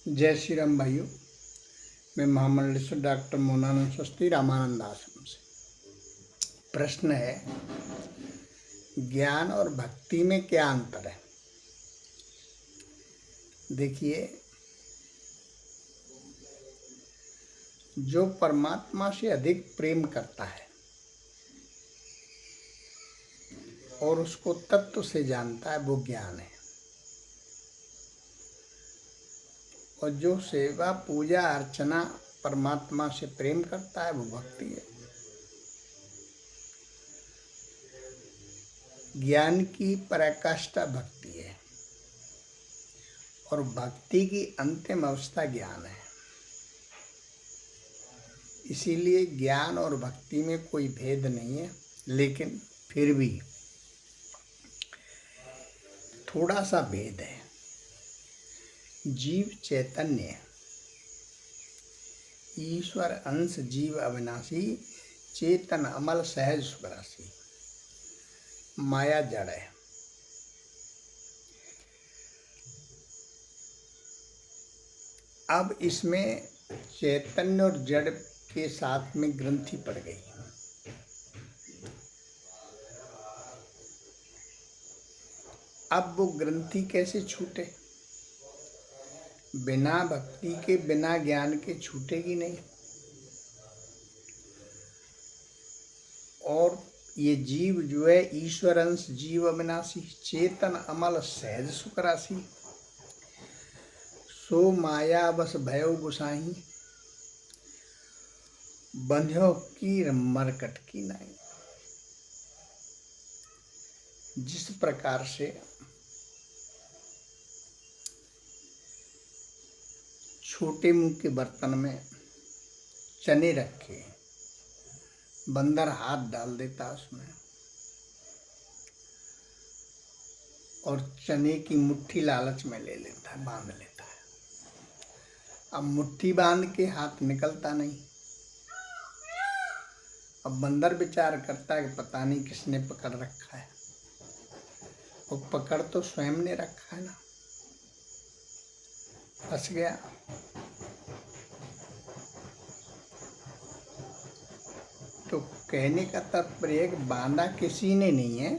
जय श्री राम भाइयों। मैं महामंडलेश्वर डॉक्टर मोनानंद शास्त्री रामानंद आश्रम से। प्रश्न है, ज्ञान और भक्ति में क्या अंतर है? देखिए, जो परमात्मा से अधिक प्रेम करता है और उसको तत्व से जानता है, वो ज्ञान है। और जो सेवा पूजा अर्चना परमात्मा से प्रेम करता है, वो भक्ति है। ज्ञान की पराकाष्ठा भक्ति है और भक्ति की अंतिम अवस्था ज्ञान है। इसीलिए ज्ञान और भक्ति में कोई भेद नहीं है, लेकिन फिर भी थोड़ा सा भेद है। जीव चैतन्य, ईश्वर अंश जीव अविनाशी, चेतन अमल सहज सुखराशि। माया जड़ है। अब इसमें चैतन्य और जड़ के साथ में ग्रंथि पड़ गई। अब वो ग्रंथि कैसे छूटे? बिना भक्ति के, बिना ज्ञान के छूटेगी नहीं। और ये जीव जो है, ईश्वर अंश जीव अविनाशी, चेतन अमल सहज सुख राशि, सो माया बस भयो गुसाही, बंध्यो की मरकट की नाई। जिस प्रकार से छोटे मुंह के बर्तन में चने रखे, बंदर हाथ डाल देता उसमें और चने की मुट्ठी लालच में ले लेता है, बांध लेता है। अब मुट्ठी बांध के हाथ निकलता नहीं। अब बंदर विचार करता है कि पता नहीं किसने पकड़ रखा है। वो पकड़ तो स्वयं ने रखा है ना, फंस गया। तो कहने का तात्पर्य है कि बांधा किसी ने नहीं है,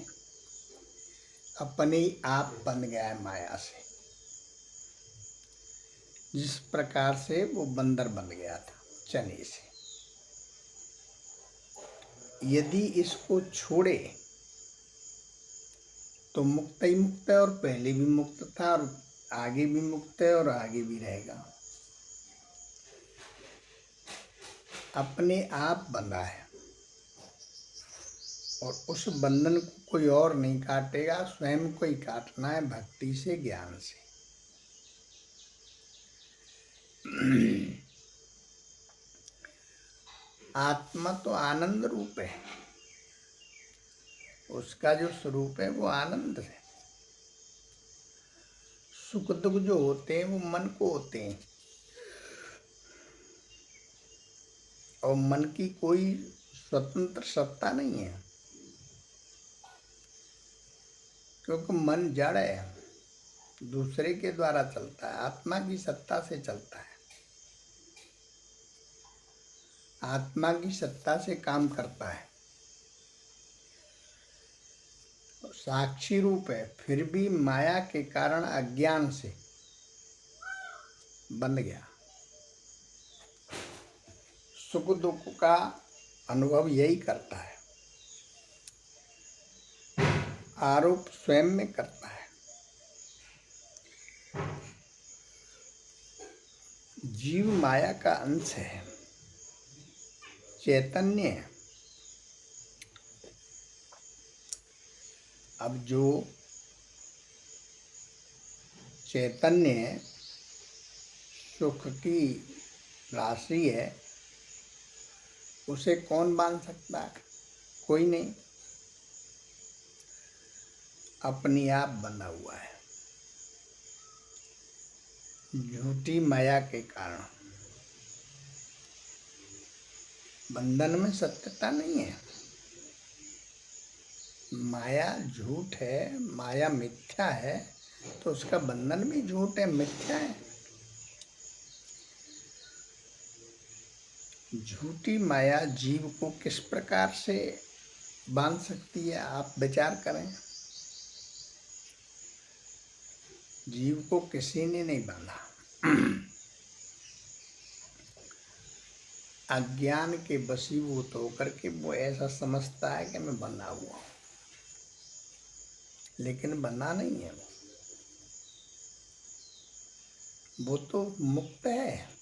अपने आप बन गया है माया से। जिस प्रकार से वो बंदर बन गया था चने से। यदि इसको छोड़े तो मुक्त ही मुक्त है, और पहले भी मुक्त था और आगे भी मुक्त है और आगे भी रहेगा। अपने आप बंधा है और उस बंधन को कोई और नहीं काटेगा, स्वयं को ही काटना है, भक्ति से, ज्ञान से। आत्मा तो आनंद रूप है। उसका जो स्वरूप है वो आनंद है। सुख दुख जो होते हैं वो मन को होते हैं, और मन की कोई स्वतंत्र सत्ता नहीं है, क्योंकि मन जड़ है, दूसरे के द्वारा चलता है। आत्मा की सत्ता से चलता है, आत्मा की सत्ता से काम करता है, साक्षी रूप है। फिर भी माया के कारण, अज्ञान से बन गया। सुख दुख का अनुभव यही करता है, आरोप स्वयं में करता है। जीव माया का अंश है, चैतन्य है। अब जो चैतन्य सुख की राशि है, उसे कौन बांध सकता है? कोई नहीं, अपने आप बंधा हुआ है, झूठी माया के कारण। बंधन में सत्यता नहीं है। माया झूठ है, माया मिथ्या है, तो उसका बंधन भी झूठ है, मिथ्या है। झूठी माया जीव को किस प्रकार से बांध सकती है, आप विचार करें। जीव को किसी ने नहीं बांधा। अज्ञान के वशीभूत होकर के वो ऐसा समझता है कि मैं बंधा हुआ हूं, लेकिन बंधा नहीं है वो तो मुक्त है।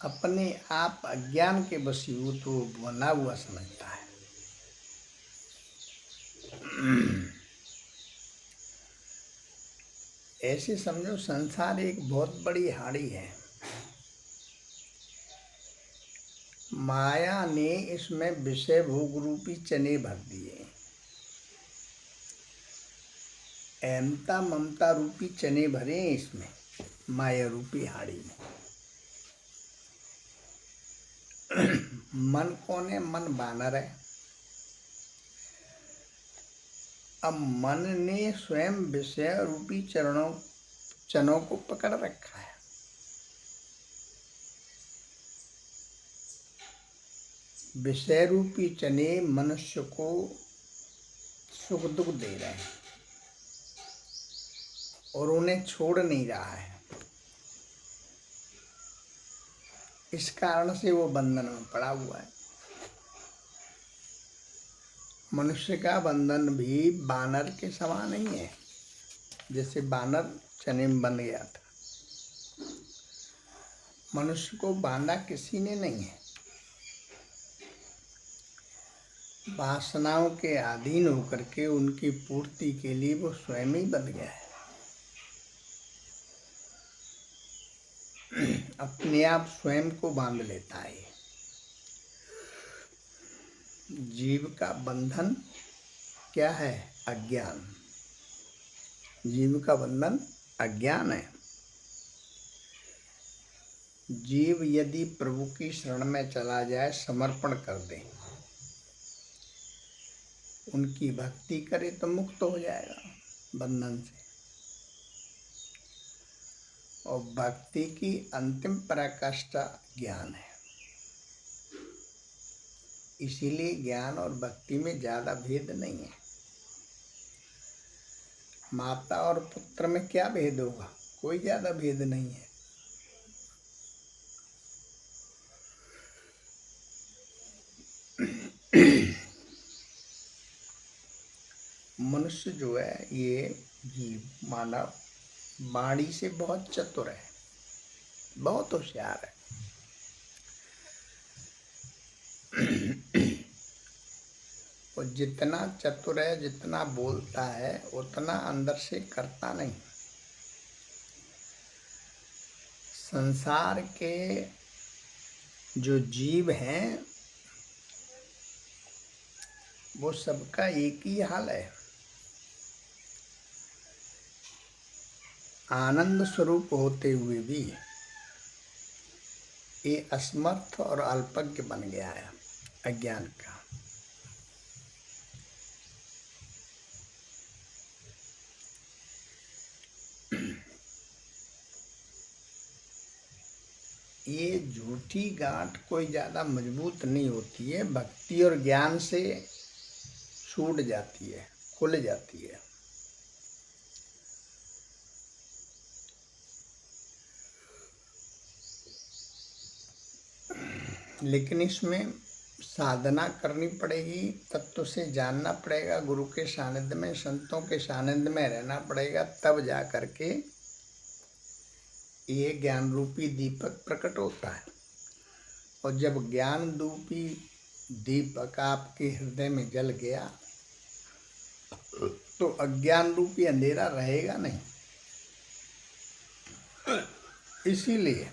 अपने आप अज्ञान के वशीभूत वो बना हुआ समझता है। ऐसे समझो संसार एक बहुत बड़ी हाड़ी है, माया ने इसमें विषय भोग रूपी चने भर दिए, अहमता ममता रूपी चने भरे हैं इसमें, माया रूपी हाड़ी में। मन कौन है? मन बानर है। अब मन ने स्वयं विषय रूपी चनों को पकड़ रखा है। विषय रूपी चने मनुष्य को सुख दुख दे रहे हैं और उन्हें छोड़ नहीं रहा है। इस कारण से वो बंधन में पड़ा हुआ है। मनुष्य का बंधन भी बानर के समान ही है। जैसे बानर चने में बंध गया था, मनुष्य को बांधा किसी ने नहीं है। वासनाओं के अधीन होकर के उनकी पूर्ति के लिए वो स्वयं ही बन गया है। अपने आप स्वयं को बांध लेता है। जीव का बंधन क्या है? अज्ञान। जीव का बंधन अज्ञान है। जीव यदि प्रभु की शरण में चला जाए, समर्पण कर दे, उनकी भक्ति करे तो मुक्त हो जाएगा बंधन से। और भक्ति की अंतिम पराकाष्ठा ज्ञान है। इसीलिए ज्ञान और भक्ति में ज्यादा भेद नहीं है। माता और पुत्र में क्या भेद होगा? कोई ज्यादा भेद नहीं है। मनुष्य जो है, ये जीव मानव वाणी से बहुत चतुर है, बहुत होशियार है। और जितना चतुर है, जितना बोलता है, उतना अंदर से करता नहीं। संसार के जो जीव हैं वो सबका एक ही हाल है। आनंद स्वरूप होते हुए भी ये असमर्थ और अल्पज्ञ बन गया है अज्ञान का। ये झूठी गांठ कोई ज्यादा मजबूत नहीं होती है, भक्ति और ज्ञान से छूट जाती है, खुल जाती है। लेकिन इसमें साधना करनी पड़ेगी, तत्व से जानना पड़ेगा, गुरु के सानिध्य में, संतों के सानिध्य में रहना पड़ेगा, तब जा करके ये ज्ञान रूपी दीपक प्रकट होता है। और जब ज्ञान रूपी दीपक आपके हृदय में जल गया तो अज्ञान रूपी अंधेरा रहेगा नहीं। इसीलिए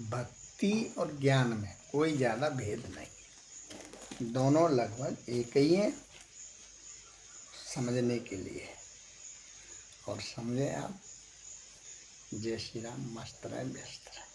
भक्ति और ज्ञान में कोई ज्यादा भेद नहीं, दोनों लगभग एक ही है समझने के लिए। और समझे आप। जय श्री राम। मस्त रहे, व्यस्त रहे।